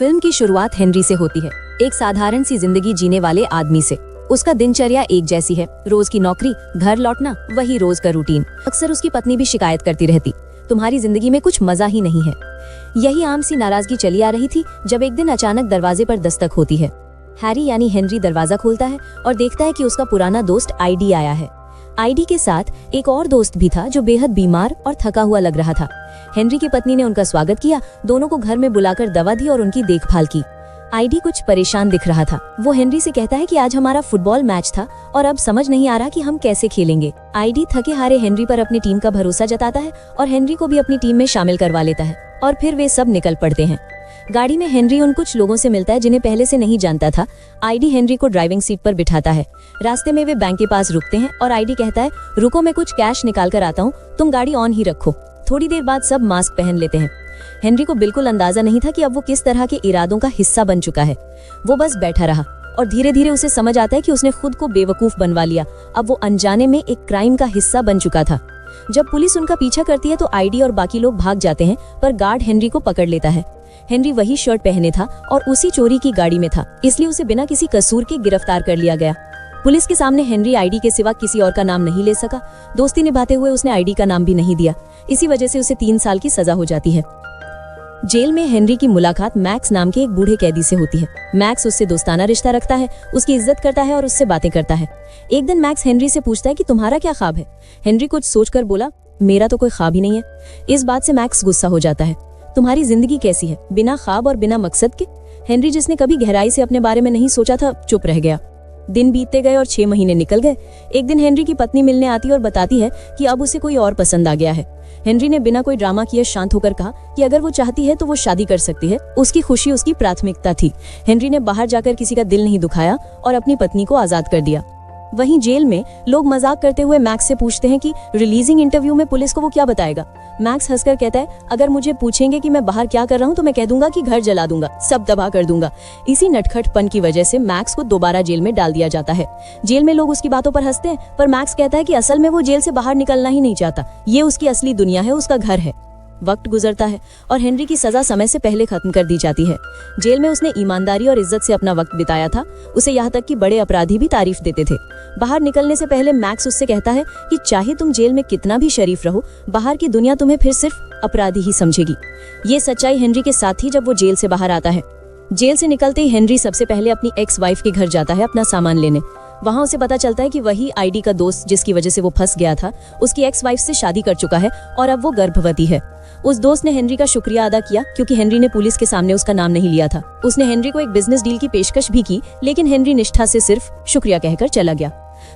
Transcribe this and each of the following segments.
Film की शुरुआत Henry से होती है, एक साधारण सी जिंदगी जीने वाले आदमी से। उसका दिनचर्या एक जैसी है, रोज की नौकरी, घर लौटना, वही रोज का रूटीन। अक्सर उसकी पत्नी भी शिकायत करती रहती, तुम्हारी जिंदगी में कुछ मजा ही नहीं है। यही आम सी नाराजगी चली आ रही थी जब एक दिन अचानक दरवाजे पर दस्तक होती है। हैरी यानी हेनरी दरवाजा खोलता है और देखता है कि उसका पुराना दोस्त आईडी आया है। आईडी के साथ एक और दोस्त भी था जो बेहद बीमार और थका हुआ लग रहा था। हेनरी की पत्नी ने उनका स्वागत किया, दोनों को घर में बुलाकर दवा दी और उनकी देखभाल की। आईडी कुछ परेशान दिख रहा था। वो हेनरी से कहता है कि आज हमारा फुटबॉल मैच था और अब समझ नहीं आ रहा कि हम कैसे खेलेंगे। आईडी थके हारे हेनरी पर अपनी टीम का भरोसा जताता है और हेनरी को भी अपनी टीम में शामिल करवा लेता है और फिर वे सब निकल पड़ते हैं। गाड़ी में हेनरी उन कुछ लोगों से मिलता है जिन्हें पहले से नहीं जानता था। आईडी हेनरी को ड्राइविंग सीट पर बिठाता है। रास्ते में वे बैंक के पास रुकते हैं और आईडी कहता है, रुको मैं कुछ कैश निकाल कर आता हूँ, तुम गाड़ी ऑन ही रखो। थोड़ी देर बाद सब मास्क पहन लेते हैं। हेनरी को बिल्कुल अंदाजा नहीं था कि अब वो किस तरह के इरादों का हिस्सा बन चुका है। वो बस बैठा रहा और धीरे धीरे उसे समझ आता है कि उसने खुद को बेवकूफ बनवा लिया। अब वो अनजाने में एक क्राइम का हिस्सा बन चुका था। जब पुलिस उनका पीछा करती है तो आईडी और बाकी लोग भाग जाते हैं, पर गार्ड हेनरी को पकड़ लेता है। हेनरी वही शर्ट पहने था और उसी चोरी की गाड़ी में था, इसलिए उसे बिना किसी कसूर के गिरफ्तार कर लिया गया। पुलिस के सामने हेनरी आईडी के सिवा किसी और का नाम नहीं ले सका। दोस्ती निभाते हुए उसने आईडी का नाम भी नहीं दिया। इसी वजह से उसे 3 साल की सजा हो जाती है। जेल में हेनरी की मुलाकात मैक्स नाम के एक बूढ़े कैदी से होती है। मैक्स उससे दोस्ताना रिश्ता रखता है, उसकी इज्जत करता है और उससे बातें करता है। एक दिन मैक्स हेनरी से पूछता है कि तुम्हारा क्या ख्वाब है। हेनरी कुछ सोचकर बोला, मेरा तो कोई ख्वाब ही नहीं है। इस बात से मैक्स गुस्सा हो जाता है। तुम्हारी जिंदगी कैसी है, बिना ख्वाब और बिना मकसद के? हेनरी, जिसने कभी गहराई से अपने बारे में नहीं सोचा था, चुप रह गया। दिन बीतते गए और 6 महीने निकल गए। एक दिन हेनरी की पत्नी मिलने आती और बताती है कि अब उसे कोई और पसंद आ गया है। हेनरी ने बिना कोई ड्रामा किए शांत होकर कहा कि अगर वो चाहती है तो वो शादी कर सकती है। उसकी खुशी उसकी प्राथमिकता थी। हेनरी ने बाहर जाकर किसी का दिल नहीं दुखाया और अपनी पत्नी को आजाद कर दिया। वहीं जेल में लोग मजाक करते हुए मैक्स से पूछते हैं कि रिलीजिंग इंटरव्यू में पुलिस को वो क्या बताएगा। मैक्स हंसकर कहता है, अगर मुझे पूछेंगे कि मैं बाहर क्या कर रहा हूँ तो मैं कह दूंगा कि घर जला दूंगा, सब तबाह कर दूंगा। इसी नटखटपन की वजह से मैक्स को दोबारा जेल में डाल दिया जाता है। जेल में लोग उसकी बातों पर हंसते हैं, पर मैक्स कहता है कि असल में वो जेल से बाहर निकलना ही नहीं चाहता। ये उसकी असली दुनिया है, उसका घर है। वक्त गुजरता है और हेनरी की सजा समय से पहले खत्म कर दी जाती है। जेल में उसने ईमानदारी और इज्जत से अपना वक्त बिताया था। उसे यहाँ तक कि बड़े अपराधी भी तारीफ देते थे। बाहर निकलने से पहले मैक्स उससे कहता है कि चाहे तुम जेल में कितना भी शरीफ रहो, बाहर की दुनिया तुम्हें फिर सिर्फ अपराधी ही समझेगी। ये सच्चाई हेनरी के साथ ही जब वो जेल से बाहर आता है। जेल से निकलते ही हेनरी सबसे पहले अपनी एक्स वाइफ के घर जाता है अपना सामान लेने। वहाँ उसे पता चलता है कि वही आईडी का दोस्त जिसकी वजह से वो फंस गया था, उसकी एक्स वाइफ से शादी कर चुका है और अब वो गर्भवती है। उस दोस्त ने हेनरी का शुक्रिया अदा किया क्योंकि हेनरी ने पुलिस के सामने उसका नाम नहीं लिया था। उसने हेनरी को एक बिजनेस डील की पेशकश भी की, लेकिन हेनरी निष्ठा से सिर्फ शुक्रिया कहकर चला गया।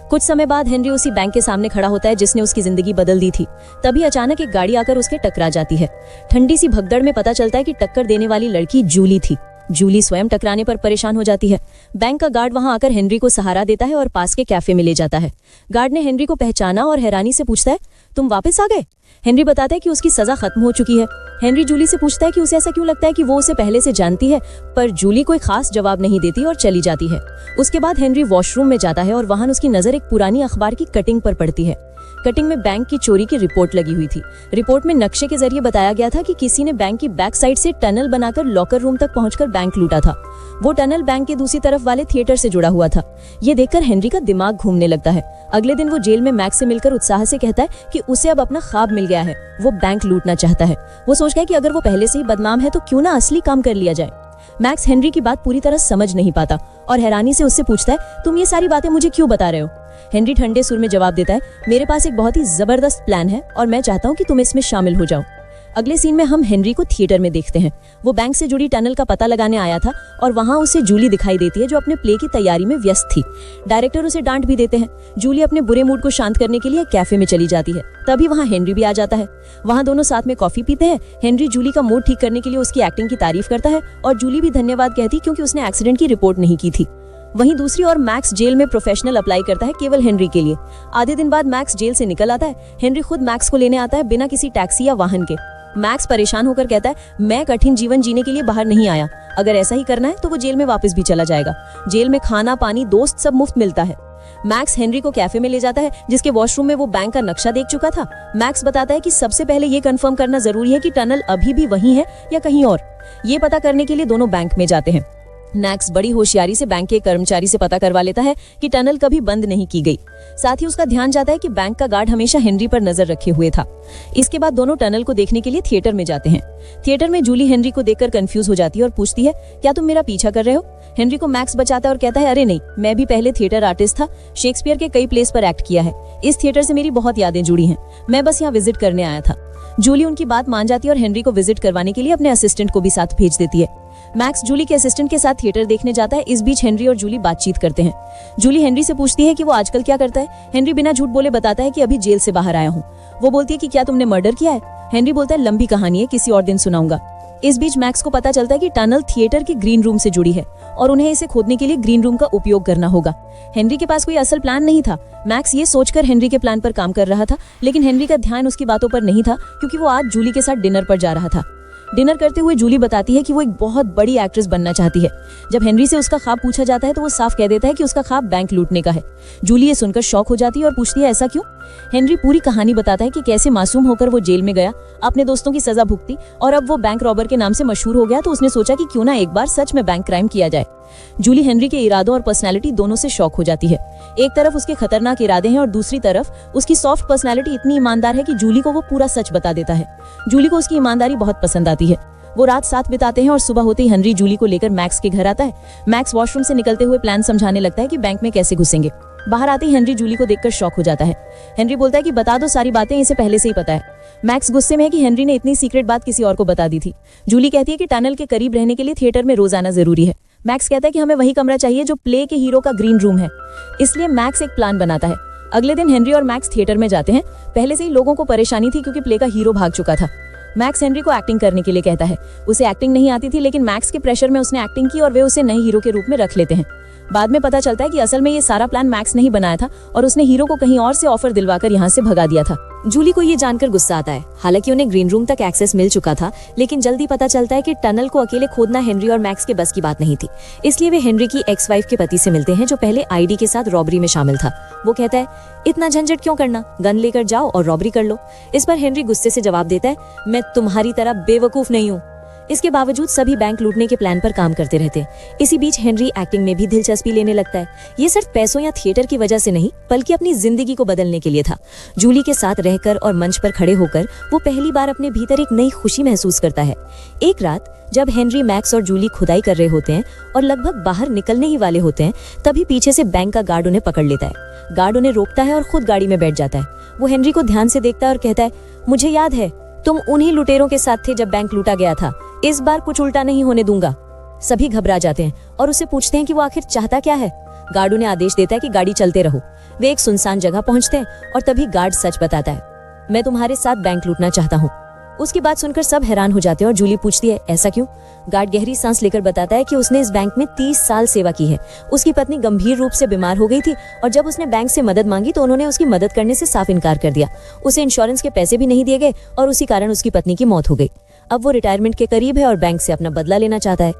कुछ समय बाद हेनरी उसी बैंक के सामने खड़ा होता है जिसने उसकी जिंदगी बदल दी थी। तभी अचानक एक गाड़ी आकर उसके टकरा जाती है। ठंडी सी भगदड़ में पता चलता है कि टक्कर देने वाली लड़की जूली थी। जूली स्वयं टकराने पर परेशान हो जाती है। बैंक का गार्ड वहां आकर हेनरी को सहारा देता है और पास के कैफे में ले जाता है। गार्ड ने हेनरी को पहचाना और हैरानी से पूछता है, तुम वापस आ गए? हेनरी बताता है कि उसकी सजा खत्म हो चुकी है। हेनरी जूली से पूछता है कि उसे ऐसा क्यों लगता है कि वो उसे पहले से जानती है, पर जूली कोई खास जवाब नहीं देती और चली जाती है। उसके बाद हेनरी वॉशरूम में जाता है और वहां उसकी नजर एक पुरानी अखबार की कटिंग पर पड़ती है। कटिंग में बैंक की चोरी की रिपोर्ट लगी हुई थी। रिपोर्ट में नक्शे के जरिए बताया गया था कि किसी ने बैंक की बैक साइड से टनल बनाकर लॉकर रूम तक पहुंचकर बैंक लूटा था। वो टनल बैंक के दूसरी तरफ वाले थिएटर से जुड़ा हुआ था। ये देखकर हेनरी का दिमाग घूमने लगता है। अगले दिन वो जेल में मैक्स से मिलकर उत्साह से कहता है कि उसे अब अपना ख्वाब मिल गया है, वो बैंक लूटना चाहता है। वो सोचता है कि अगर वो पहले से ही बदनाम है तो क्यों ना असली काम कर लिया जाए। मैक्स हेनरी की बात पूरी तरह समझ नहीं पाता और हैरानी से उससे पूछता है, तुम ये सारी बातें मुझे क्यों बता रहे हो? हेनरी ठंडे सुर में जवाब देता है, मेरे पास एक बहुत ही जबरदस्त प्लान है और मैं चाहता हूँ कि तुम इसमें शामिल हो जाओ। अगले सीन में हम हेनरी को थिएटर में देखते हैं। वो बैंक से जुड़ी टनल का पता लगाने आया था और वहाँ उसे जूली दिखाई देती है जो अपने प्ले की तैयारी में व्यस्त थी। डायरेक्टर उसे डांट भी देते हैं। जूली अपने बुरे मूड को शांत करने के लिए कैफे में चली जाती है। तभी वहाँ हेनरी भी आ जाता है। वहाँ दोनों साथ में कॉफी पीते हैं। हेनरी जूली का मूड ठीक करने के लिए उसकी एक्टिंग की तारीफ करता है और जूली भी धन्यवाद कहती क्योंकि उसने एक्सीडेंट की रिपोर्ट नहीं की थी। वहीं दूसरी ओर मैक्स जेल में प्रोफेशनल अप्लाई करता है केवल हेनरी के लिए। आधे दिन बाद मैक्स जेल से निकल आता है। हेनरी खुद मैक्स को लेने आता है बिना किसी टैक्सी या वाहन के। मैक्स परेशान होकर कहता है, मैं कठिन जीवन जीने के लिए बाहर नहीं आया। अगर ऐसा ही करना है तो वो जेल में वापस भी चला जाएगा। जेल में खाना पानी दोस्त सब मुफ्त मिलता है। मैक्स हेनरी को कैफे में ले जाता है जिसके वॉशरूम में वो बैंक का नक्शा देख चुका था। मैक्स बताता है कि सबसे पहले ये कंफर्म करना जरूरी है कि टनल अभी भी वहीं है या कहीं और। ये पता करने के लिए दोनों बैंक में जाते हैं। मैक्स बड़ी होशियारी से बैंक के कर्मचारी से पता करवा लेता है कि टनल कभी बंद नहीं की गई। साथ ही उसका ध्यान जाता है कि बैंक का गार्ड हमेशा हेनरी पर नजर रखे हुए था। इसके बाद दोनों टनल को देखने के लिए थिएटर में जाते हैं। थिएटर में जूली हेनरी को देखकर कंफ्यूज हो जाती है और पूछती है, क्या तुम मेरा पीछा कर रहे हो? हेनरी को मैक्स बचाता है और कहता है, अरे नहीं, मैं भी पहले थिएटर आर्टिस्ट था, शेक्सपियर के कई प्लेस पर एक्ट किया है। इस थिएटर से मेरी बहुत यादें जुड़ी हैं, मैं बस यहाँ विजिट करने आया था। जूली उनकी बात मान जाती है और हेनरी को विजिट करवाने के लिए अपने असिस्टेंट को भी साथ भेज देती है। मैक्स जूली के असिस्टेंट के साथ थिएटर देखने जाता है। इस बीच हेनरी और जूली बातचीत करते हैं। जूली हेनरी से पूछती है कि वो आजकल क्या करता है। हेनरी बिना झूठ बोले बताता है कि अभी जेल से बाहर आया हूँ। वो बोलती है कि क्या तुमने मर्डर किया है? हेनरी बोलता है, लंबी कहानी है, किसी और दिन सुनाऊंगा। इस बीच मैक्स को पता चलता है कि टनल थिएटर के ग्रीन रूम से जुड़ी है और उन्हें इसे खोदने के लिए ग्रीन रूम का उपयोग करना होगा। हेनरी के पास कोई असल प्लान नहीं था। मैक्स ये सोचकर हेनरी के प्लान पर काम कर रहा था, लेकिन हेनरी का ध्यान उसकी बातों पर नहीं था क्योंकि वो आज जूली के साथ डिनर पर जा रहा था। डिनर करते हुए जूली बताती है कि वो एक बहुत बड़ी एक्ट्रेस बनना चाहती है। जब हेनरी से उसका ख्वाब पूछा जाता है तो वो साफ कह देता है कि उसका ख्वाब बैंक लूटने का है। जूली ये सुनकर शॉक हो जाती है और पूछती है, ऐसा क्यों? हेनरी पूरी कहानी बताता है कि कैसे मासूम होकर वो जेल में गया, अपने दोस्तों की सजा भुगती और अब वो बैंक रॉबर के नाम से मशहूर हो गया, तो उसने सोचा कि क्यों ना एक बार सच में बैंक क्राइम किया जाए। जूली हेनरी के इरादों और पर्सनालिटी दोनों से शॉक हो जाती है। एक तरफ उसके खतरनाक इरादे हैं और दूसरी तरफ उसकी सॉफ्ट पर्सनालिटी इतनी ईमानदार है कि जूली को वो पूरा सच बता देता है। जूली को उसकी ईमानदारी बहुत पसंद आती है। वो रात साथ बिताते हैं और सुबह होते ही हेनरी जूली को लेकर मैक्स के घर आता है। मैक्स वॉशरूम से निकलते हुए प्लान समझाने लगता है कि बैंक में कैसे घुसेंगे। बाहर आते ही हेनरी जूली को देखकर शॉक हो जाता है। हेनरी बोलता है कि बता दो, सारी बातें इसे पहले से ही पता है। मैक्स गुस्से में है कि हेनरी ने इतनी सीक्रेट बात किसी और को बता दी थी। जूली कहती है कि टनल के करीब रहने के लिए थिएटर में रोज आना जरूरी है। मैक्स कहता है कि हमें वही कमरा चाहिए जो प्ले के हीरो का ग्रीन रूम है। इसलिए मैक्स एक प्लान बनाता है। अगले दिन हेनरी और मैक्स थिएटर में जाते हैं। पहले से ही लोगों को परेशानी थी क्योंकि प्ले का हीरो भाग चुका था। मैक्स हेनरी को एक्टिंग करने के लिए कहता है। उसे एक्टिंग नहीं आती थी, लेकिन मैक्स के प्रेशर में उसने एक्टिंग की और वे उसे नए हीरो के रूप में रख लेते हैं। बाद में पता चलता है कि असल में ये सारा प्लान मैक्स ने ही बनाया था और उसने हीरो को कहीं और से ऑफर दिलवाकर यहाँ से भगा दिया था। जूली को ये जानकर गुस्सा आता है। हालांकि उन्हें ग्रीन रूम तक एक्सेस मिल चुका था, लेकिन जल्दी पता चलता है कि टनल को अकेले खोदना हेनरी और मैक्स के बस की बात नहीं थी। इसलिए वे हेनरी की एक्स वाइफ के पति से मिलते हैं जो पहले आईडी के साथ रॉबरी में शामिल था। वो कहता है, इतना झंझट क्यों करना, गन लेकर जाओ और रॉबरी कर लो। इस पर हेनरी गुस्से से जवाब देता है, मैं तुम्हारी तरह बेवकूफ नहीं हूँ। इसके बावजूद सभी बैंक लूटने के प्लान पर काम करते रहते हैं। इसी बीच हेनरी एक्टिंग में भी दिलचस्पी लेने लगता है। ये सिर्फ पैसों या थिएटर की वजह से नहीं, बल्कि अपनी जिंदगी को बदलने के लिए था। जूली के साथ रहकर और मंच पर खड़े होकर वो पहली बार अपने भीतर एक नई खुशी महसूस करता है। एक रात जब हेनरी, मैक्स और जूली खुदाई कर रहे होते हैं और लगभग बाहर निकलने ही वाले होते हैं, तभी पीछे से बैंक का गार्ड उन्हें पकड़ लेता है। गार्ड उन्हें रोकता है और खुद गाड़ी में बैठ जाता है। वो हेनरी को ध्यान से देखता है और कहता है, मुझे याद है, तुम उन्हीं लुटेरों के साथ थे जब बैंक लूटा गया था। इस बार कुछ उल्टा नहीं होने दूंगा। सभी घबरा जाते हैं और उससे पूछते हैं कि वो आखिर चाहता क्या है। गार्ड उन्हें आदेश देता है कि गाड़ी चलते रहो। वे एक सुनसान जगह पहुंचते हैं और तभी गार्ड सच बताता है, मैं तुम्हारे साथ बैंक लूटना चाहता हूँ। उसकी बात सुनकर सब हैरान हो जाते हैं और जूली पूछती है, ऐसा क्यों? गार्ड गहरी सांस लेकर बताता है कि उसने इस बैंक में 30 साल सेवा की है। उसकी पत्नी गंभीर रूप से बीमार हो गई थी और जब उसने बैंक से मदद मांगी तो उन्होंने उसकी मदद करने से साफ इनकार कर दिया। उसे इंश्योरेंस के पैसे भी नहीं दिए गए और उसी कारण उसकी पत्नी की मौत हो गई। अब वो रिटायरमेंट के करीब है और बैंक से अपना बदला लेना चाहता है।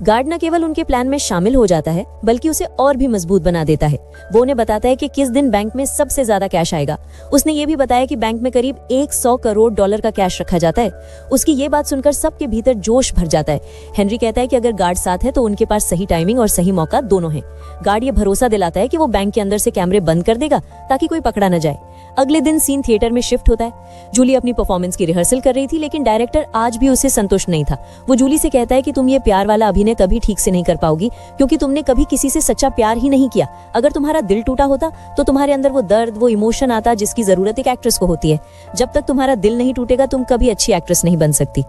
गार्ड न केवल उनके प्लान में शामिल हो जाता है, बल्कि उसे और भी मजबूत बना देता है। वो उन्हें बताता है कि किस दिन बैंक में सबसे ज्यादा कैश आएगा। उसने ये भी बताया कि बैंक में करीब 100 करोड़ डॉलर का कैश रखा जाता है। उसकी ये बात सुनकर सबके भीतर जोश भर जाता है। हेनरी कहता है कि अगर गार्ड साथ है तो उनके पास सही टाइमिंग और सही मौका दोनों है। गार्ड ये भरोसा दिलाता है कि वो बैंक के अंदर से कैमरे बंद कर देगा ताकि कोई पकड़ा न जाए। अगले दिन सीन थिएटर में शिफ्ट होता है। जूली अपनी परफॉर्मेंस की रिहर्सल कर रही थी, लेकिन डायरेक्टर आज भी उसे संतुष्ट नहीं था। वो जूली से कहता है कि तुम ये प्यार वाला अभिनय कभी ठीक से नहीं कर पाओगी, क्योंकि तुमने कभी किसी से सच्चा प्यार ही नहीं किया। अगर तुम्हारा दिल टूटा होता तो तुम्हारे अंदर वो दर्द, वो इमोशन आता जिसकी जरूरत एक एक्ट्रेस को होती है। जब तक तुम्हारा दिल नहीं टूटेगा तुम कभी अच्छी एक्ट्रेस नहीं बन सकती।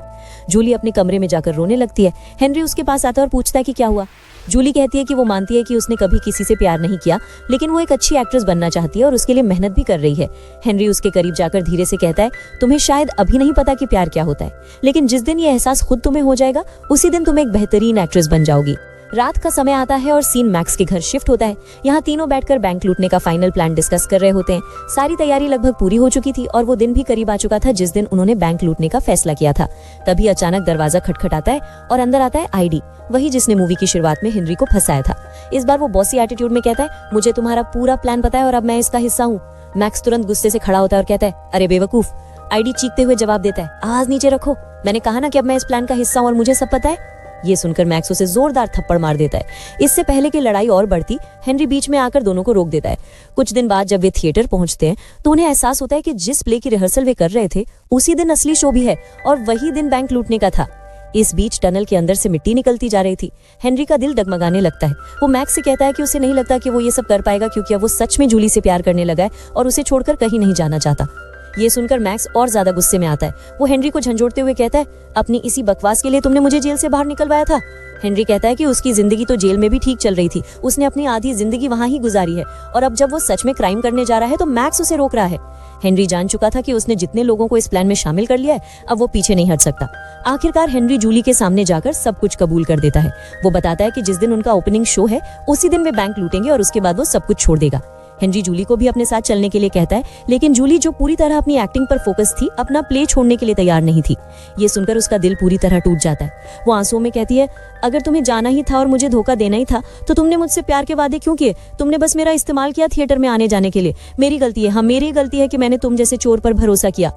जूली अपने कमरे में जाकर रोने लगती है। हेनरी उसके पास आता है और पूछता है कि क्या हुआ। जूली कहती है कि वो मानती है कि उसने कभी किसी से प्यार नहीं किया, लेकिन वो एक अच्छी एक्ट्रेस बनना चाहती है और उसके लिए मेहनत भी कर रही है। हेनरी उसके करीब जाकर धीरे से कहता है, तुम्हें शायद अभी नहीं पता कि प्यार क्या होता है, लेकिन जिस दिन ये एहसास खुद तुम्हें हो जाएगा उसी दिन तुम एक बेहतरीन एक्ट्रेस बन जाओगी। रात का समय आता है और सीन मैक्स के घर शिफ्ट होता है। यहाँ तीनों बैठकर बैंक लूटने का फाइनल प्लान डिस्कस कर रहे होते हैं। सारी तैयारी लगभग पूरी हो चुकी थी और वो दिन भी करीब आ चुका था जिस दिन उन्होंने बैंक लूटने का फैसला किया था। तभी अचानक दरवाजा खटखटाता है और अंदर आता है आईडी, वही जिसने मूवी की शुरुआत में हेनरी को फंसाया था। इस बार वो बॉसी एटीट्यूड में कहता है, मुझे तुम्हारा पूरा प्लान पता है और अब मैं इसका हिस्सा हूँ। मैक्स तुरंत गुस्से से खड़ा होता है और कहता है, अरे बेवकूफ। आईडी चीखते हुए जवाब देता है, आवाज नीचे रखो, मैंने कहा ना कि अब मैं इस प्लान का हिस्सा हूँ और मुझे सब पता है। ये सुनकर मैक्स उसे जोरदार थप्पड़ मार देता है। इससे पहले कि लड़ाई और बढ़ती, हेनरी बीच में आकर दोनों को रोक देता है। कुछ दिन बाद जब वे थिएटर पहुंचते हैं तो उन्हें एहसास होता है कि जिस प्ले की रिहर्सल वे कर रहे थे उसी दिन असली शो भी है और वही दिन बैंक लूटने का था। इस बीच टनल के अंदर से मिट्टी निकलती जा रही थी। हेनरी का दिल डगमगाने लगता है। वो मैक्स से कहता है कि उसे नहीं लगता कि वो ये सब कर पाएगा क्योंकि अब वो सच में जूली से प्यार करने लगा है और उसे छोड़कर कहीं नहीं जाना चाहता। ये सुनकर मैक्स और ज्यादा गुस्से में आता है। वो हेनरी को झंझोड़ते हुए कहता है, अपनी इसी बकवास के लिए तुमने मुझे जेल से बाहर निकलवाया था। हेनरी कहता है कि उसकी जिंदगी तो जेल में भी ठीक चल रही थी, उसने अपनी आधी जिंदगी वहां ही गुजारी है और अब जब वो सच में क्राइम करने जा रहा है तो मैक्स उसे रोक रहा है। हेनरी जान चुका था कि उसने जितने लोगों को इस प्लान में शामिल कर लिया है, अब वो पीछे नहीं हट सकता। आखिरकार हेनरी जूली के सामने जाकर सब कुछ कबूल कर देता है। वो बताता है कि जिस दिन उनका ओपनिंग शो है उसी दिन वे बैंक लूटेंगे और उसके बाद वो सब कुछ छोड़ देगा। हेनरी जूली को भी अपने साथ चलने के लिए कहता है, लेकिन जूली जो पूरी तरह अपनी एक्टिंग पर फोकस थी, अपना प्ले छोड़ने के लिए तैयार नहीं थी। ये सुनकर उसका दिल पूरी तरह टूट जाता है। वो आंसुओं में कहती है, अगर तुम्हें जाना ही था और मुझे धोखा देना ही था तो तुमने मुझसे प्यार के वादे क्यों किए? तुमने बस मेरा इस्तेमाल किया थिएटर में आने जाने के लिए। मेरी गलती है, हाँ मेरी गलती है कि मैंने तुम जैसे चोर पर भरोसा किया।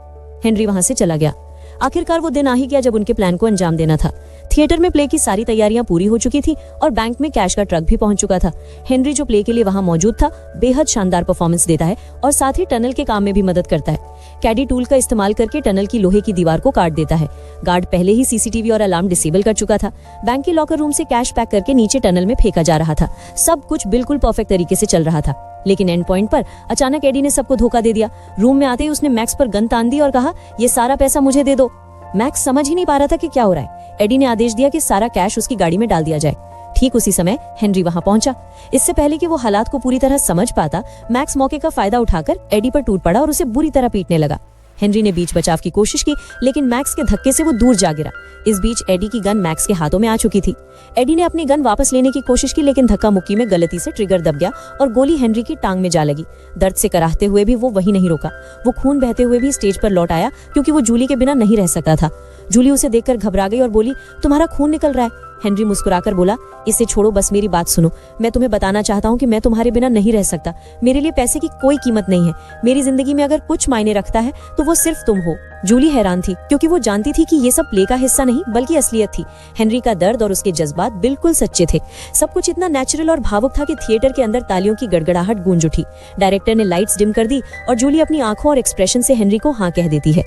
हेनरी वहां से चला गया। आखिरकार वो दिन आ ही गया जब उनके प्लान को अंजाम देना था। थिएटर में प्ले की सारी तैयारियां पूरी हो चुकी थी और बैंक में कैश का ट्रक भी पहुंच चुका था। हेनरी जो प्ले के लिए वहां मौजूद था, बेहद शानदार परफॉर्मेंस देता है और साथ ही टनल के काम में भी मदद करता है। कैडी टूल का इस्तेमाल करके टनल की लोहे की दीवार को काट देता है। गार्ड पहले ही सीसीटीवी और अलार्म डिसेबल कर चुका था। बैंक के लॉकर रूम से कैश पैक करके नीचे टनल में फेंका जा रहा था। सब कुछ बिल्कुल परफेक्ट तरीके से चल रहा था, लेकिन एंड पॉइंट पर अचानक एडी ने सबको धोखा दे दिया। रूम में आते ही उसने मैक्स पर गन तान दी और कहा, ये सारा पैसा मुझे दे दो। मैक्स समझ ही नहीं पा रहा था कि क्या हो रहा है। एडी ने आदेश दिया कि सारा कैश उसकी गाड़ी में डाल दिया जाए। ठीक उसी समय हेनरी वहां पहुंचा। इससे पहले कि वो हालात को पूरी तरह समझ पाता, मैक्स मौके का फायदा उठाकर एडी पर टूट पड़ा और उसे बुरी तरह पीटने लगा। हेनरी ने बीच बचाव की कोशिश की, लेकिन मैक्स के धक्के से वो दूर जा गिरा। इस बीच एडी की गन मैक्स के हाथों में आ चुकी थी। एडी ने अपनी गन वापस लेने की कोशिश की, लेकिन धक्का मुक्की में गलती से ट्रिगर दब गया और गोली हेनरी की टांग में जा लगी। दर्द से कराहते हुए भी वो वहीं नहीं रुका। वो खून बहते हुए भी स्टेज पर लौट आया क्योंकि वो जूली के बिना नहीं रह सकता था। जूली उसे देखकर घबरा गई और बोली, तुम्हारा खून निकल रहा है। हेनरी मुस्कुराकर बोला, इसे छोड़ो, बस मेरी बात सुनो। मैं तुम्हें बताना चाहता हूँ कि मैं तुम्हारे बिना नहीं रह सकता। मेरे लिए पैसे की कोई कीमत नहीं है। मेरी जिंदगी में अगर कुछ मायने रखता है तो वो सिर्फ तुम हो। जूली हैरान थी क्योंकि वो जानती थी कि ये सब प्ले का हिस्सा नहीं बल्कि असलियत थी। हेनरी का दर्द और उसके जज्बात बिल्कुल सच्चे थे। सब कुछ इतना नेचुरल और भावुक था कि थिएटर के अंदर तालियों की गड़गड़ाहट गूंज उठी। डायरेक्टर ने लाइट्स डिम कर दी और जूली अपनी आंखों और एक्सप्रेशन से हेनरी को हाँ कह देती है।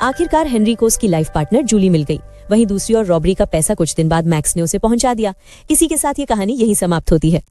आखिरकार हेनरी को उसकी लाइफ पार्टनर जूली मिल गई। वहीं दूसरी ओर रॉबरी का पैसा कुछ दिन बाद मैक्स ने उसे पहुंचा दिया। इसी के साथ ये कहानी यही समाप्त होती है।